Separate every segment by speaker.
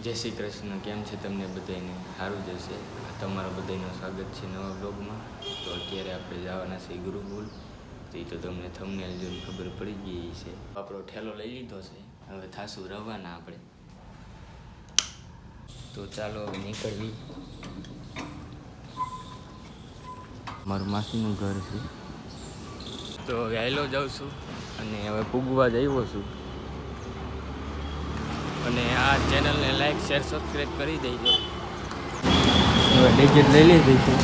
Speaker 1: જય શ્રી કૃષ્ણ. કેમ છે તમને બધાને? સારું જ હશે. તમારા બધાનું સ્વાગત છે નવા બ્લોગમાં. તો અત્યારે આપણે જવાના છે ગુરુકુલ. તો તમને થંબનેલ જોઈને ખબર પડી ગઈ છે. આપણો ઠેલો લઈ લીધો છે, હવે થાશું રવાના આપણે. તો ચાલો હવે નીકળવી. મારું માસીનું ઘર છે. તો હવે આયલો જાઉં છું અને હવે પૂગવા જ આવ્યો છું. અને આ ચેનલને લાઈક શેર સબસ્ક્રાઈબ કરી દેજો. હવે ટિકિટ લઈ લીધી છે,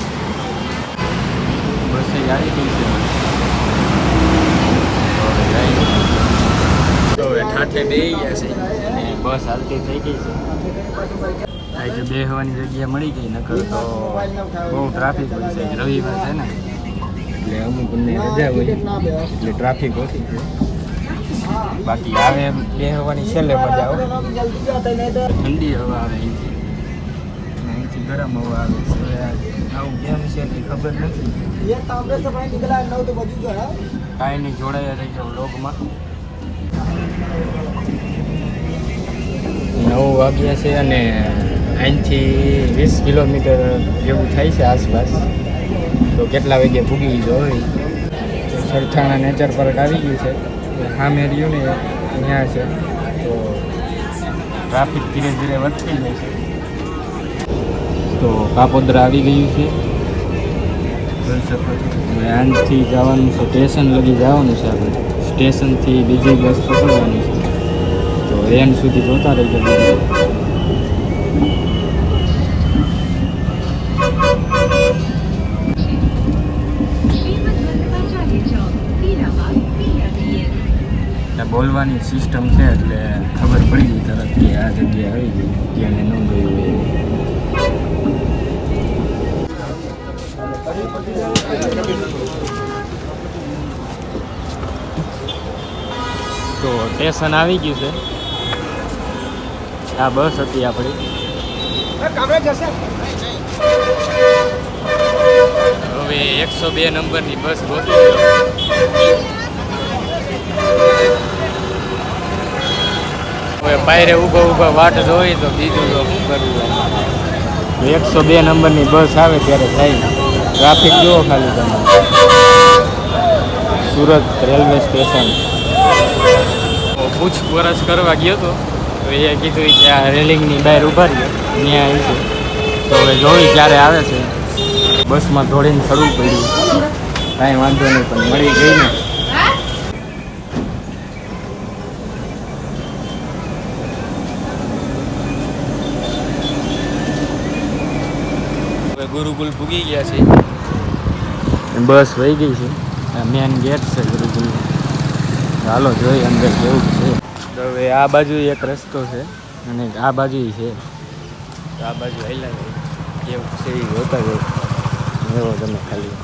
Speaker 1: બસ આવી ગઈ છે. તો હવે ઠાઠે બેસી ગયા છે અને બસ હાલતી થઈ ગઈ છે. આજે બેસવાની જગ્યા મળી ગઈ, નકર તો બહુ ટ્રાફિક હોય છે. રવિવાર છે ને એટલે અમુકને રજા હોય એટલે ટ્રાફિક ઓછી છે. બાકી આવે એમ બેસવાની છેલ્લે મજા આવે. ઠંડી હવા આવે અહીંથી, અહીંથી ગરમ હવા આવે છે. આવું કેમ છે એ ખબર નથી. કાંઈ નહીં, જોડાયા રહી જાવ લોગમાં. 9 વાગ્યા છે અને અહીંથી 20 કિલોમીટર જેવું થાય છે આસપાસ. તો કેટલા વાગે પૂગી હોય. સરથાણા નેચર પાર્ક આવી ગયું છે, સામે રહ્યું ને અહીંયા છે. તો ટ્રાફિક ધીરે ધીરે વધતી જાય છે. તો કાપોદ્રા આવી ગયું છે, જોઈ શકો છો. અહીંથી જવાનું છે, સ્ટેશન લગી જવાનું છે. આપણે સ્ટેશનથી બીજી બસ પકડવાની છે. તો એન્ડ સુધી જોતા રહેજો. બોલવાની સિસ્ટમ છે એટલે ખબર પડી ગઈ તરત કે આ જગ્યાએ આવી ગઈ, જેને ન ગયું હોય. તો સ્ટેશન આવી ગયું છે. આ બસ હતી આપણી. હવે 102 નંબરની બસ ગોતી. હવે બાયરે ઊભા વાટ જોઈ તો બીજું તો શું કરવું. 102 નંબરની બસ આવે ત્યારે થાય. ટ્રાફિક જુઓ ખાલી તમે. સુરત રેલવે સ્ટેશન પૂછપરછ કરવા ગયો હતો, તો એ કીધું કે આ રેલિંગની બહાર ઊભા રહ્યો, ત્યાં આવી છે. તો હવે જોઈ ક્યારે આવે છે. બસમાં દોડીને ચડવું પડ્યું, કાંઈ વાંધો નહીં, પણ મળી ગઈ ને. ગુરુકુલ પૂગી ગયા છે, બસ વહી ગઈ છે. મેન ગેટ છે ગુરુકુલ. ચાલો જોઈ અંદર કેવું છે. તો હવે આ બાજુ એક રસ્તો છે અને આ બાજુ છે. તો આ બાજુ હાલ્યા જાય કેવું છે એ જોતા જાય. એવો તમે ખાલી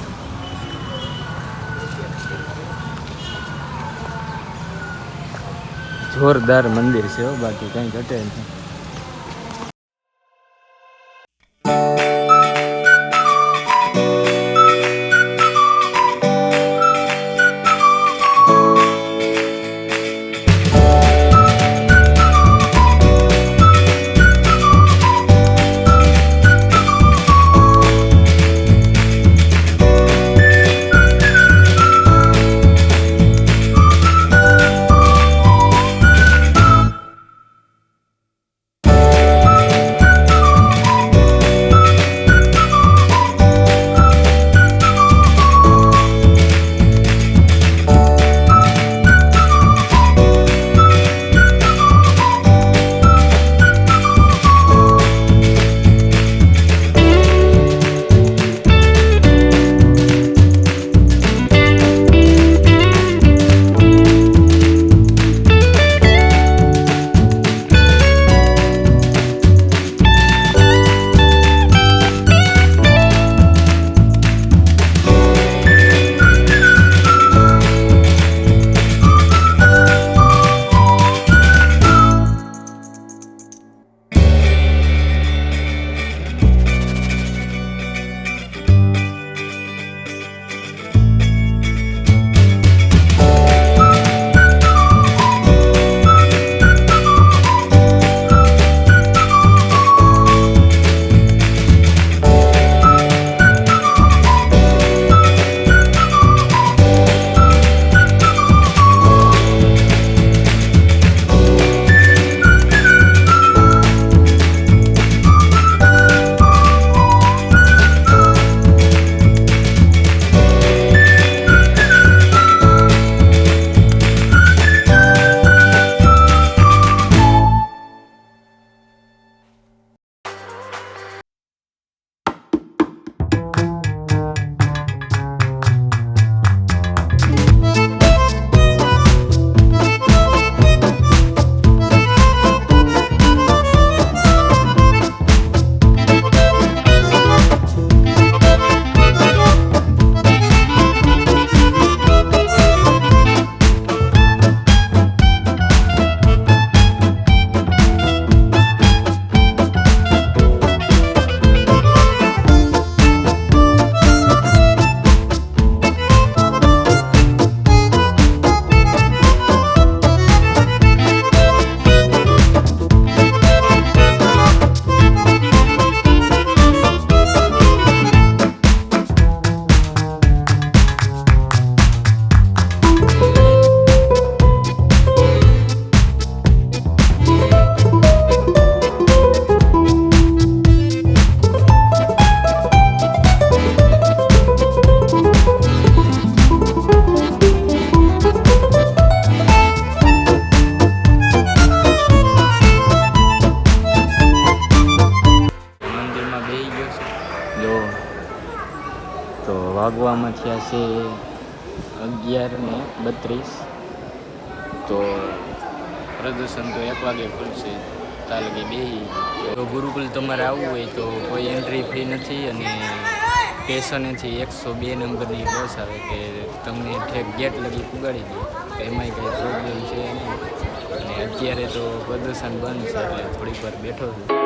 Speaker 1: જોરદાર મંદિર છે, બાકી કંઈ ઘટે નહીં. વાગવામાં થયા છે 11:32. તો પ્રદર્શન તો 1 વાગે ખુલશે. તાલગે બેહી તો ગુરુકુલ તમારે આવવું હોય તો કોઈ એન્ટ્રી ફી નથી અને સ્ટેશનેથી 102 નંબરની બસ આવે કે તમને ઠેક ગેટ લગી પુગાડી દે. એમાંય કંઈ પ્રોબ્લેમ છે નહીં. અને અત્યારે તો પ્રદર્શન બંધ છે એટલે થોડીક વાર બેઠો છું.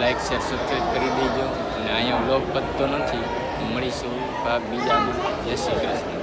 Speaker 1: લાઈક શેર સબસ્ક્રાઈબ કરી દેજો. અને અહીંયા વ્લોગ પતતો નથી. મળીશું ભાગ બીજામાં. જય શ્રી કૃષ્ણ.